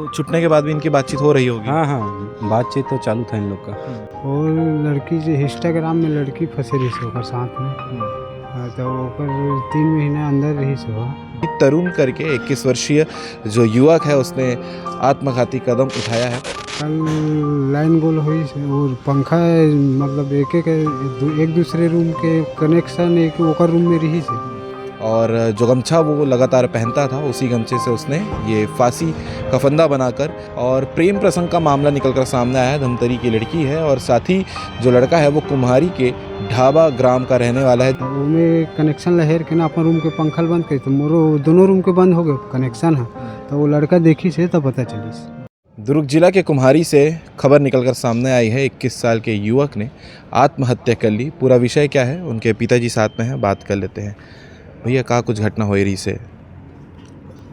छुटने के बाद भी इनकी बातचीत हो रही होगी। हाँ हाँ, बातचीत तो चालू था इन लोग का। और लड़की जो इंस्टाग्राम में लड़की फंसे रही से ओकर साथ में, तो ओकर 3 महीना अंदर रही से हुआ। तरुण करके 21 वर्षीय जो युवक है उसने आत्मघाती कदम उठाया है। कल लाइन गोल हुई से और पंखा मतलब एक दूसरे रूम के कनेक्शन एक ओकर रूम में रही से, और जो गमछा वो लगातार पहनता था उसी गमछे से उसने ये फांसी का फंदा बनाकर, और प्रेम प्रसंग का मामला निकलकर सामने आया है। धमतरी की लड़की है और साथ ही जो लड़का है वो कुम्हारी के ढाबा ग्राम का रहने वाला है। वो में कनेक्शन लहेर के ना अपन रूम के पंखल बंद करे तो मोरो दोनों रूम के बंद हो गए कनेक्शन है, तो वो लड़का देखी से तब पता चली। दुर्ग जिला के कुम्हारी से खबर निकलकर सामने आई है। 21 साल के युवक ने आत्महत्या कर ली। पूरा विषय क्या है, उनके पिताजी साथ में हैं, बात कर लेते हैं। भैया कहाँ कुछ घटना हो रही से?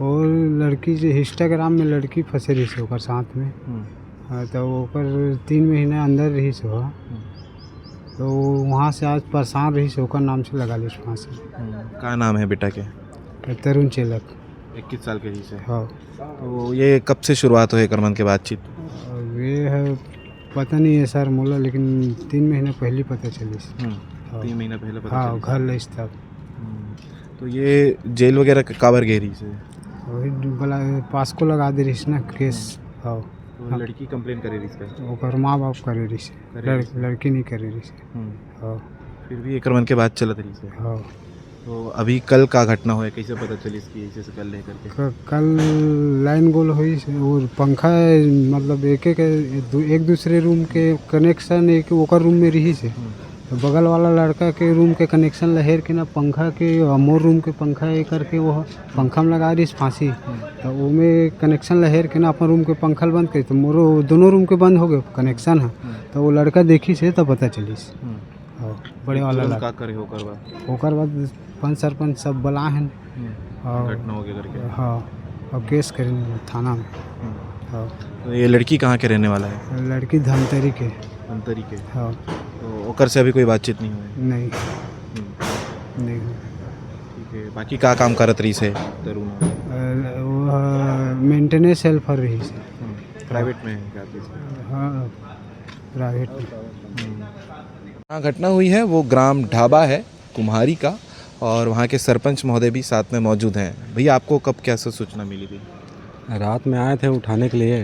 और लड़की जो इंस्टाग्राम में लड़की फंसे रही से ओकर साथ में, तो ओकर 3 महीना अंदर रही से हुआ, तो वहाँ से आज परेशान रही से ओकर नाम से लगा ली फांसी। क्या नाम है बेटा के? तरुण चेलक। 21 साल के ही से। हाँ। तो ये कब से शुरुआत हुई करमन के बातचीत? और ये है पता नहीं है सर मोला, लेकिन 3 महीने पहले पता चली। 3 महीना पहले पता हाँ, चला। घर लइस तब। तो ये जेल वगैरह काबर गई रही से? वही बोला पास को लगा दे रही ना केस। हाँ। तो लड़की कंप्लेन करे रही इसका? ओकर माँ बाप करे रही से, लड़की नहीं करे रही से। हाँ। फिर भी करमन के बात चलत रही से। हाँ। तो अभी कल का घटना हुआ, कैसे पता चली इसकी ऐसे से कल लेकर के? कल लाइन गोल हुई से और पंखा मतलब एक दूसरे रूम के कनेक्शन एक ओकर रूम में रही से, तो बगल वाला लड़का के रूम के कनेक्शन लहेर के ना पंखा के मोर रूम के पंखा ये करके वो पंखा में लगा रही फांसी, तो वो में कनेक्शन लहेर के ना अपन रूम के पंखल बंद करे तो मोरो दोनों रूम के बंद हो गए कनेक्शन है, तो वो लड़का देखी से तब पता चली। बड़े वाला लड़का करे ओकर बाद पंच सरपंच सब बला हैं और घटना हो गया करके। हाँ, और केस करेंगे थाना में। हाँ। तो ये लड़की कहाँ के रहने वाला है? लड़की धमतरी के। धमतरी के। हाँ। तो ओकर से अभी कोई बातचीत नहीं हुई? नहीं नहीं। ठीक है। बाकी क्या काम करत रही से तरुण? वो मेंटेनेंस हेल्पर रही से। प्राइवेट में है क्या ऑफिस? हाँ, प्राइवेट में। हाँ, घटना हुई है वो ग्राम ढाबा है कुम्हारी का, और वहाँ के सरपंच महोदय भी साथ में मौजूद हैं। भैया आपको कब क्या सूचना मिली थी? रात में आए थे उठाने के लिए,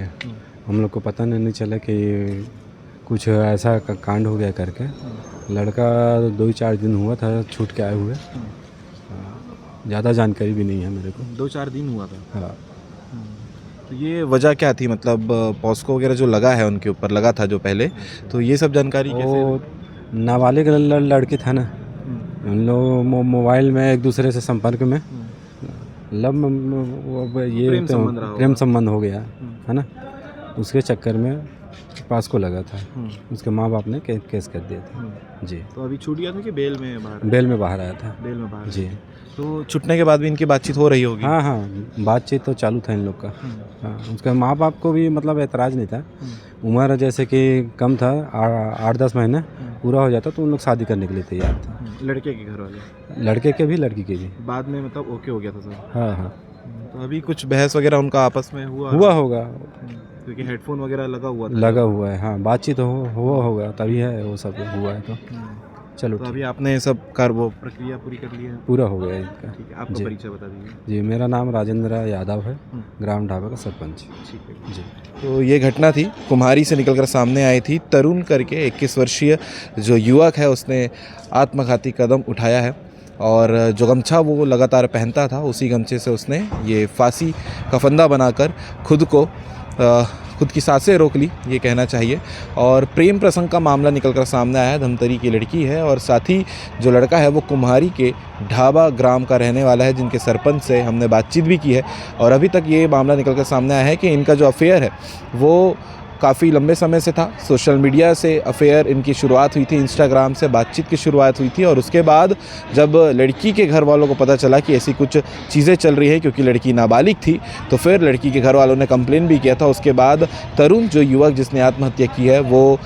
हम लोग को पता नहीं चला कि कुछ ऐसा कांड हो गया करके। लड़का 2-4 दिन हुआ था छूट के आए हुए, ज़्यादा जानकारी भी नहीं है मेरे को। 2-4 दिन हुआ था। हाँ। तो ये वजह क्या थी, मतलब पॉस्को वगैरह जो लगा है उनके ऊपर लगा था जो पहले, तो ये सब जानकारी कैसे? वो नाबालिग लड़की था ना, उन लोग मोबाइल में एक दूसरे से संपर्क में ये प्रेम संबंध हो गया है ना, उसके चक्कर में पास को लगा था। उसके माँ बाप ने केस कर दिया था। जी। तो अभी छूट गया था कि बेल में बाहर? बेल में बाहर आया था। बेल में बाहर जी। तो छूटने के बाद भी इनकी बातचीत हो रही होगी? हाँ हाँ, बातचीत तो चालू था इन लोग का। हाँ, उसके माँ बाप को भी मतलब एतराज़ नहीं था। उम्र जैसे कि कम था, 8-10 महीने पूरा हो जाता तो उन लोग शादी करने के लिए तैयार थे। लड़के के घर वाले? लड़के के भी लड़की के भी। बाद में मतलब ओके हो गया था सर? हाँ हाँ। तो अभी कुछ बहस वगैरह उनका आपस में हुआ होगा, क्योंकि हेडफोन वगैरह लगा हुआ है। हाँ, बातचीत होगा तभी है वो सब हुआ है। तो चलो, तो अभी आपने सब वो प्रक्रिया पूरी कर ली है? पूरा हो गया इनका। ठीक है, आपका परिचय बता दीजिए। जी, मेरा नाम राजेंद्र यादव है, ग्राम ढाबा का सरपंच। ठीक है जी। तो ये घटना थी कुम्हारी से निकलकर सामने आई थी। तरुण करके 21 वर्षीय जो युवक है उसने आत्मघाती कदम उठाया है, और जो गमछा वो लगातार पहनता था उसी गमछे से उसने ये फांसी का फंदा बनाकर खुद की सांसें रोक ली, ये कहना चाहिए। और प्रेम प्रसंग का मामला निकलकर सामने आया है। धमतरी की लड़की है और साथ ही जो लड़का है वो कुम्हारी के ढाबा ग्राम का रहने वाला है, जिनके सरपंच से हमने बातचीत भी की है। और अभी तक ये मामला निकलकर सामने आया है कि इनका जो अफेयर है वो काफ़ी लंबे समय से था। सोशल मीडिया से अफेयर इनकी शुरुआत हुई थी, इंस्टाग्राम से बातचीत की शुरुआत हुई थी, और उसके बाद जब लड़की के घर वालों को पता चला कि ऐसी कुछ चीज़ें चल रही है, क्योंकि लड़की नाबालिग थी, तो फिर लड़की के घर वालों ने कंप्लेन भी किया था। उसके बाद तरुण जो युवक जिसने आत्महत्या की है वो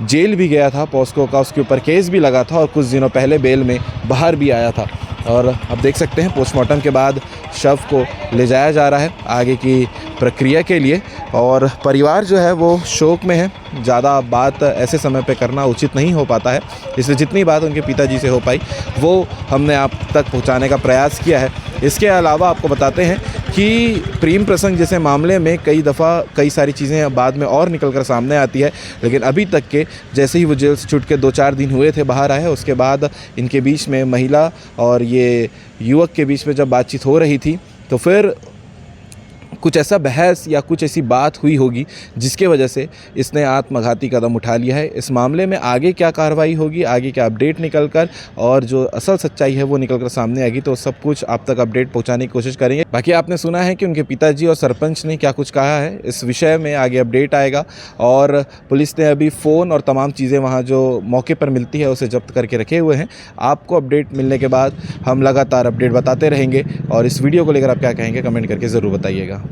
जेल भी गया था पॉस्को का, उसके ऊपर केस भी लगा था और कुछ दिनों पहले बेल में बाहर भी आया था। और अब देख सकते हैं पोस्टमार्टम के बाद शव को ले जाया जा रहा है आगे की प्रक्रिया के लिए। और परिवार जो है वो शोक में है, ज़्यादा बात ऐसे समय पे करना उचित नहीं हो पाता है, इसलिए जितनी बात उनके पिताजी से हो पाई वो हमने आप तक पहुंचाने का प्रयास किया है। इसके अलावा आपको बताते हैं कि प्रेम प्रसंग जैसे मामले में कई दफ़ा कई सारी चीज़ें बाद में और निकल कर सामने आती है, लेकिन अभी तक के जैसे ही वो जेल से छूट के 2-4 दिन हुए थे बाहर आए, उसके बाद इनके बीच में महिला और ये युवक के बीच में जब बातचीत हो रही थी तो फिर कुछ ऐसा बहस या कुछ ऐसी बात हुई होगी जिसके वजह से इसने आत्मघाती कदम उठा लिया है। इस मामले में आगे क्या कार्रवाई होगी, आगे क्या अपडेट निकल कर और जो असल सच्चाई है वो निकल कर सामने आएगी तो सब कुछ आप तक अपडेट पहुंचाने की कोशिश करेंगे। बाकी आपने सुना है कि उनके पिताजी और सरपंच ने क्या कुछ कहा है, इस विषय में आगे अपडेट आएगा। और पुलिस ने अभी फ़ोन और तमाम चीज़ें वहाँ जो मौके पर मिलती है उसे जब्त करके रखे हुए हैं। आपको अपडेट मिलने के बाद हम लगातार अपडेट बताते रहेंगे और इस वीडियो को लेकर आप क्या कहेंगे कमेंट करके ज़रूर बताइएगा।